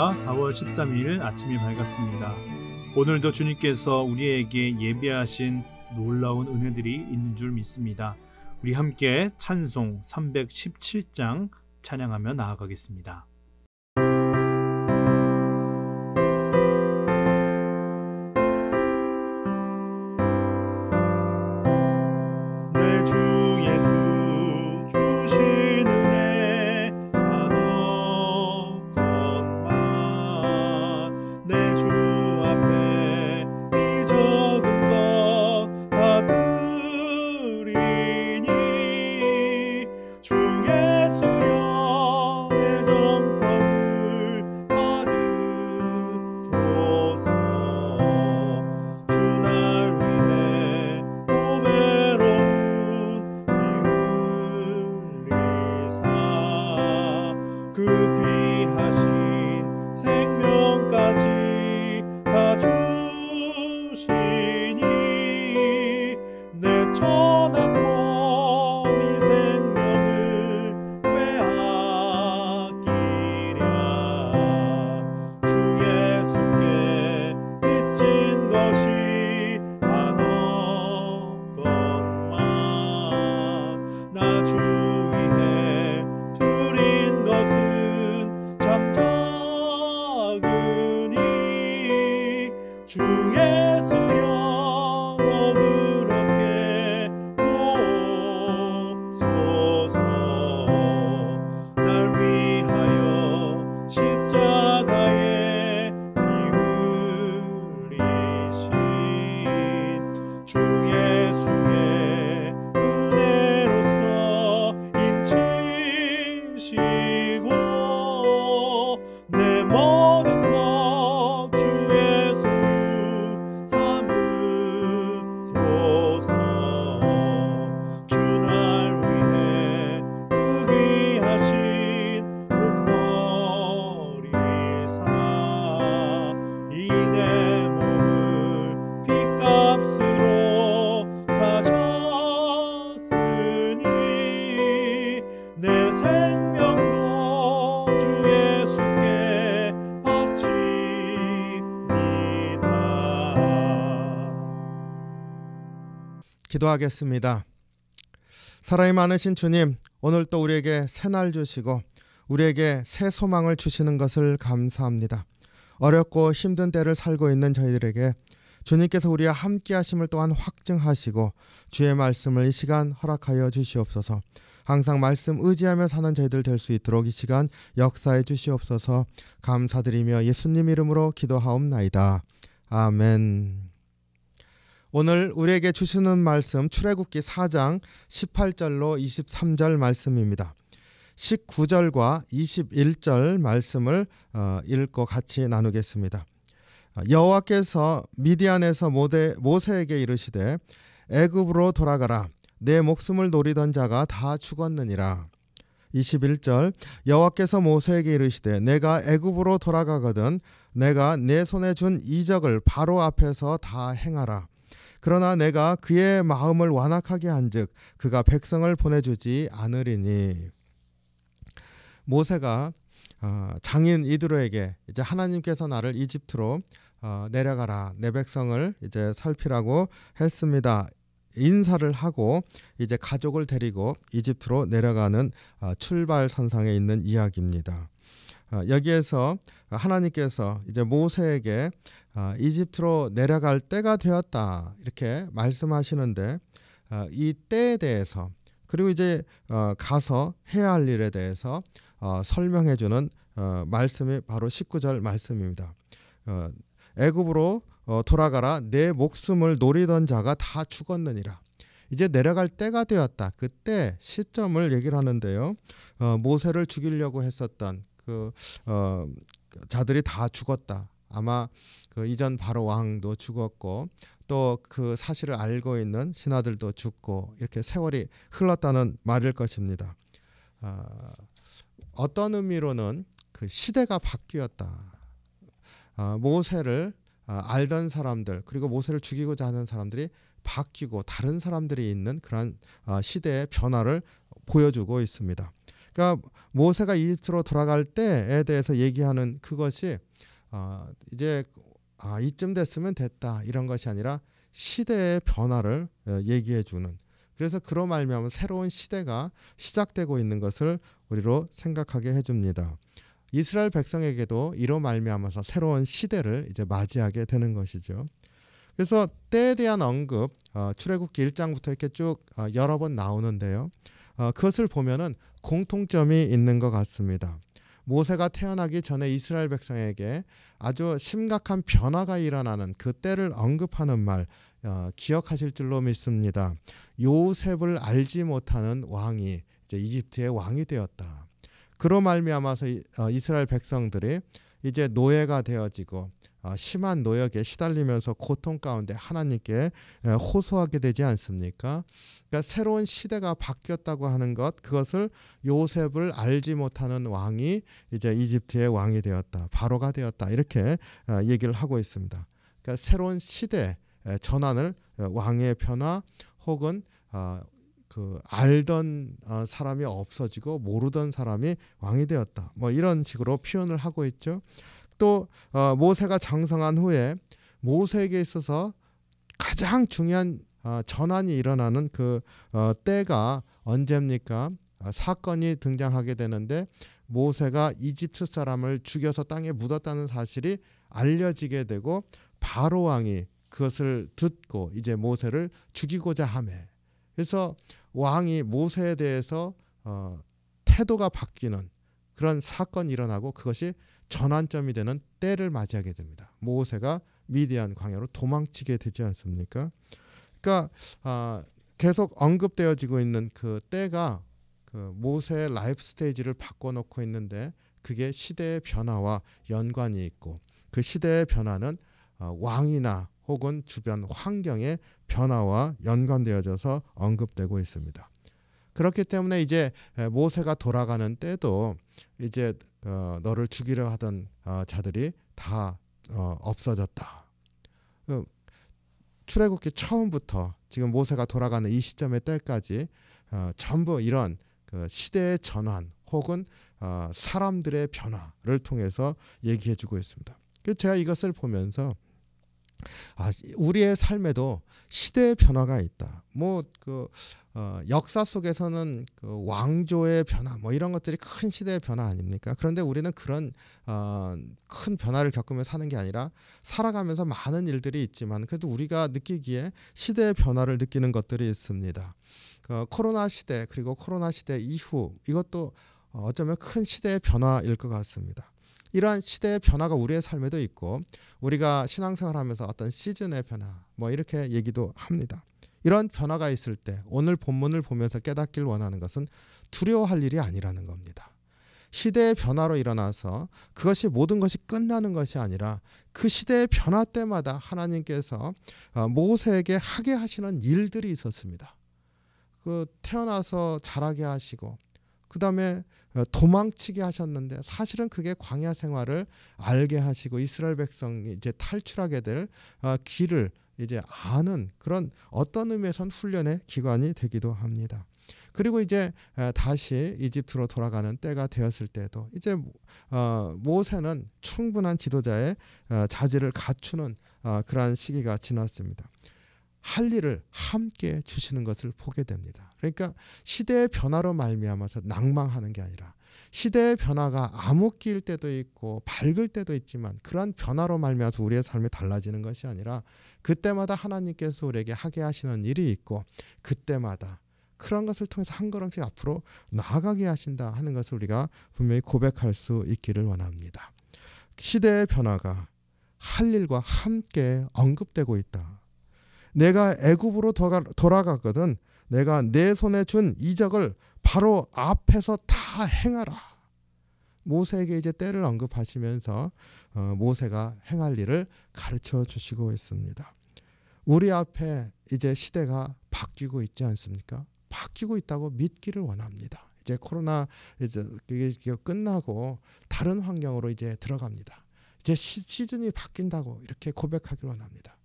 안녕하십니까. 4월 13일 아침이 밝았습니다. 오늘도 주님께서 우리에게 예비하신 놀라운 은혜들이 있는 줄 믿습니다. 우리 함께 찬송 317장 찬양하며 나아가겠습니다. 내 주 예수 주신 은혜 한없건만 내 주 앞에 이 적은 것 다 드리니 주 예수여 내 정성을 받으소서. 주 날 위해 보배로운 그 귀하신 생명까지 다 주시니 내 천한 몸 이 생명을 왜 아끼랴. 주 예수께 빚진 것이 한없건만 나 주 위해 드린 것은 참 작으니 주 예수여 너그럽게 보소서. 날 위하여 십자가에 피 흘리신 주 예수의 은혜로서 인치시고 내 모든 것 주의 소유 삼으소서. 주 날 위해 그 귀하신 몸버리사 이 내 몸을 핏값으로 사셨으니 내 생명도 주 예수께 바칩니다. 기도하겠습니다. 사랑이 많으신 주님, 오늘 또 우리에게 새날 주시고 우리에게 새 소망을 주시는 것을 감사합니다. 어렵고 힘든 때를 살고 있는 저희들에게 주님께서 우리와 함께 하심을 또한 확증하시고 주의 말씀을 이 시간 허락하여 주시옵소서. 항상 말씀 의지하며 사는 저희들 될 수 있도록 이 시간 역사해 주시옵소서. 감사드리며 예수님 이름으로 기도하옵나이다. 아멘. 오늘 우리에게 주시는 말씀 출애굽기 4장 18절로 23절 말씀입니다. 19절과 21절 말씀을 읽고 같이 나누겠습니다. 여호와께서 미디안에서 모세에게 이르시되 애굽으로 돌아가라. 내 목숨을 노리던 자가 다 죽었느니라. 21절 여호와께서 모세에게 이르시되 내가 애굽으로 돌아가거든 내가 내 손에 준 이적을 바로 앞에서 다 행하라. 그러나 내가 그의 마음을 완악하게 한즉 그가 백성을 보내주지 않으리니. 모세가 장인 이드로에게 이제 하나님께서 나를 이집트로 내려가라, 내 백성을 이제 살피라고 했습니다. 인사를 하고 이제 가족을 데리고 이집트로 내려가는 출발선상에 있는 이야기입니다. 여기에서 하나님께서 이제 모세에게 이집트로 내려갈 때가 되었다 이렇게 말씀하시는데 이 때에 대해서 그리고 이제 가서 해야 할 일에 대해서 설명해 주는 말씀이 바로 19절 말씀입니다. 애굽으로 돌아가라. 내 목숨을 노리던 자가 다 죽었느니라. 이제 내려갈 때가 되었다. 그때 시점을 얘기를 하는데요. 모세를 죽이려고 했었던 그 자들이 다 죽었다. 아마 그 이전 바로 왕도 죽었고 또 그 사실을 알고 있는 신하들도 죽고 이렇게 세월이 흘렀다는 말일 것입니다. 어떤 의미로는 그 시대가 바뀌었다. 모세를 알던 사람들 그리고 모세를 죽이고자 하는 사람들이 바뀌고 다른 사람들이 있는 그런 시대의 변화를 보여주고 있습니다. 그러니까 모세가 이집트로 돌아갈 때에 대해서 얘기하는 그것이 이제 이쯤 됐으면 됐다 이런 것이 아니라 시대의 변화를 얘기해 주는, 그래서 그로 말미암아 새로운 시대가 시작되고 있는 것을 우리로 생각하게 해줍니다. 이스라엘 백성에게도 이로 말미암아서 새로운 시대를 이제 맞이하게 되는 것이죠. 그래서 때에 대한 언급 출애굽기 1장부터 이렇게 쭉 여러 번 나오는데요. 그것을 보면은 공통점이 있는 것 같습니다. 모세가 태어나기 전에 이스라엘 백성에게 아주 심각한 변화가 일어나는 그 때를 언급하는 말 기억하실 줄로 믿습니다. 요셉을 알지 못하는 왕이 이제 이집트의 왕이 되었다. 그로 말미암아서 이스라엘 백성들이 이제 노예가 되어지고 심한 노역에 시달리면서 고통 가운데 하나님께 호소하게 되지 않습니까? 그러니까 새로운 시대가 바뀌었다고 하는 것, 그것을 요셉을 알지 못하는 왕이 이제 이집트의 왕이 되었다, 바로가 되었다, 이렇게 얘기를 하고 있습니다. 그러니까 새로운 시대 전환을 왕의 변화 혹은 그 알던 사람이 없어지고 모르던 사람이 왕이 되었다, 뭐 이런 식으로 표현을 하고 있죠. 또 모세가 장성한 후에 모세에게 있어서 가장 중요한 전환이 일어나는 그 때가 언제입니까? 사건이 등장하게 되는데 모세가 이집트 사람을 죽여서 땅에 묻었다는 사실이 알려지게 되고 바로 왕이 그것을 듣고 이제 모세를 죽이고자 하매, 그래서 왕이 모세에 대해서 태도가 바뀌는 그런 사건이 일어나고 그것이 전환점이 되는 때를 맞이하게 됩니다. 모세가 미디안 광야로 도망치게 되지 않습니까? 그러니까 계속 언급되어지고 있는 그 때가 그 모세의 라이프 스테이지를 바꿔놓고 있는데 그게 시대의 변화와 연관이 있고 그 시대의 변화는 왕이나 혹은 주변 환경의 변화와 연관되어져서 언급되고 있습니다. 그렇기 때문에 이제 모세가 돌아가는 때도 이제 너를 죽이려 하던 자들이 다 없어졌다. 출애굽기 처음부터 지금 모세가 돌아가는 이 시점의 때까지 전부 이런 그 시대의 전환 혹은 사람들의 변화를 통해서 얘기해주고 있습니다. 그래서 제가 이것을 보면서 우리의 삶에도 시대의 변화가 있다. 역사 속에서는 그 왕조의 변화, 뭐 이런 것들이 큰 시대의 변화 아닙니까? 그런데 우리는 그런 큰 변화를 겪으며 사는 게 아니라 살아가면서 많은 일들이 있지만 그래도 우리가 느끼기에 시대의 변화를 느끼는 것들이 있습니다. 코로나 시대 그리고 코로나 시대 이후 이것도 어쩌면 큰 시대의 변화일 것 같습니다. 이러한 시대의 변화가 우리의 삶에도 있고 우리가 신앙생활하면서 어떤 시즌의 변화 뭐 이렇게 얘기도 합니다. 이런 변화가 있을 때 오늘 본문을 보면서 깨닫길 원하는 것은 두려워할 일이 아니라는 겁니다. 시대의 변화로 일어나서 그것이 모든 것이 끝나는 것이 아니라 그 시대의 변화 때마다 하나님께서 모세에게 하게 하시는 일들이 있었습니다. 그 태어나서 자라게 하시고 그 다음에 도망치게 하셨는데 사실은 그게 광야 생활을 알게 하시고 이스라엘 백성이 이제 탈출하게 될 길을 이제 아는 그런 어떤 의미에선 훈련의 기관이 되기도 합니다. 그리고 이제 다시 이집트로 돌아가는 때가 되었을 때도 이제 모세는 충분한 지도자의 자질을 갖추는 그러한 시기가 지났습니다. 할 일을 함께 주시는 것을 보게 됩니다. 그러니까 시대의 변화로 말미암아서 낭망하는 게 아니라 시대의 변화가 암흑기일 때도 있고 밝을 때도 있지만 그러한 변화로 말미암아서 우리의 삶이 달라지는 것이 아니라 그때마다 하나님께서 우리에게 하게 하시는 일이 있고 그때마다 그런 것을 통해서 한 걸음씩 앞으로 나아가게 하신다 하는 것을 우리가 분명히 고백할 수 있기를 원합니다. 시대의 변화가 할 일과 함께 언급되고 있다. 내가 애굽으로 돌아갔거든 내가 내 손에 준 이적을 바로 앞에서 다 행하라. 모세에게 이제 때를 언급하시면서 모세가 행할 일을 가르쳐 주시고 있습니다. 우리 앞에 이제 시대가 바뀌고 있지 않습니까? 바뀌고 있다고 믿기를 원합니다. 이제 코로나 이제 끝나고 다른 환경으로 이제 들어갑니다. 이제 시즌이 바뀐다고 이렇게 고백하기를 원합니다.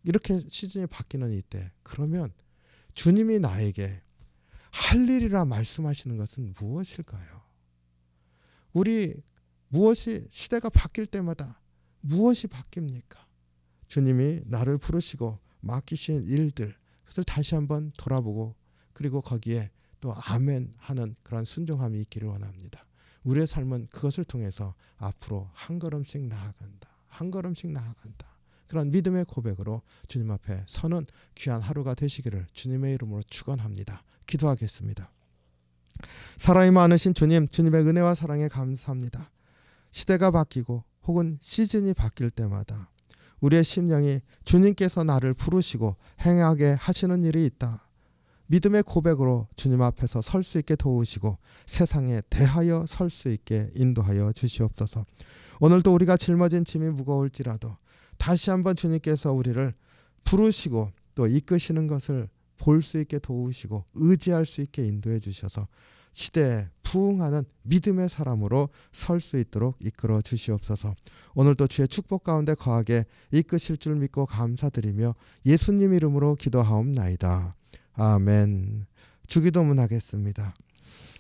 이렇게 시즌이 바뀌는 이때 그러면 주님이 나에게 할 일이라 말씀하시는 것은 무엇일까요? 우리 무엇이 시대가 바뀔 때마다 무엇이 바뀝니까? 주님이 나를 부르시고 맡기신 일들, 그것을 다시 한번 돌아보고 그리고 거기에 또 아멘 하는 그런 순종함이 있기를 원합니다. 우리의 삶은 그것을 통해서 앞으로 한 걸음씩 나아간다. 한 걸음씩 나아간다. 그런 믿음의 고백으로 주님 앞에 서는 귀한 하루가 되시기를 주님의 이름으로 축원합니다. 기도하겠습니다. 사랑이 많으신 주님, 주님의 은혜와 사랑에 감사합니다. 시대가 바뀌고 혹은 시즌이 바뀔 때마다 우리의 심령이 주님께서 나를 부르시고 행하게 하시는 일이 있다. 믿음의 고백으로 주님 앞에서 설 수 있게 도우시고 세상에 대하여 설 수 있게 인도하여 주시옵소서. 오늘도 우리가 짊어진 짐이 무거울지라도 다시 한번 주님께서 우리를 부르시고 또 이끄시는 것을 볼 수 있게 도우시고 의지할 수 있게 인도해 주셔서 시대에 부응하는 믿음의 사람으로 설 수 있도록 이끌어 주시옵소서. 오늘도 주의 축복 가운데 거하게 이끄실 줄 믿고 감사드리며 예수님 이름으로 기도하옵나이다. 아멘. 주기도문 하겠습니다.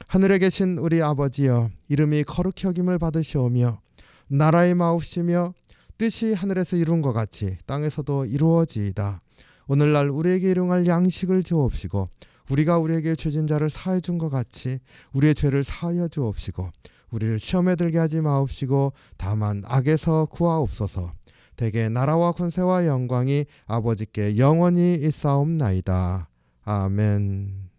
하늘에 계신 우리 아버지여, 이름이 거룩히 여김을 받으시오며 나라의 마옵시며 뜻이 하늘에서 이룬 것 같이 땅에서도 이루어지이다. 오늘날 우리에게 일용할 양식을 주옵시고 우리가 우리에게 죄진 자를 사해 준 것 같이 우리의 죄를 사하여 주옵시고 우리를 시험에 들게 하지 마옵시고 다만 악에서 구하옵소서. 대개 나라와 권세와 영광이 아버지께 영원히 있사옵나이다. 아멘.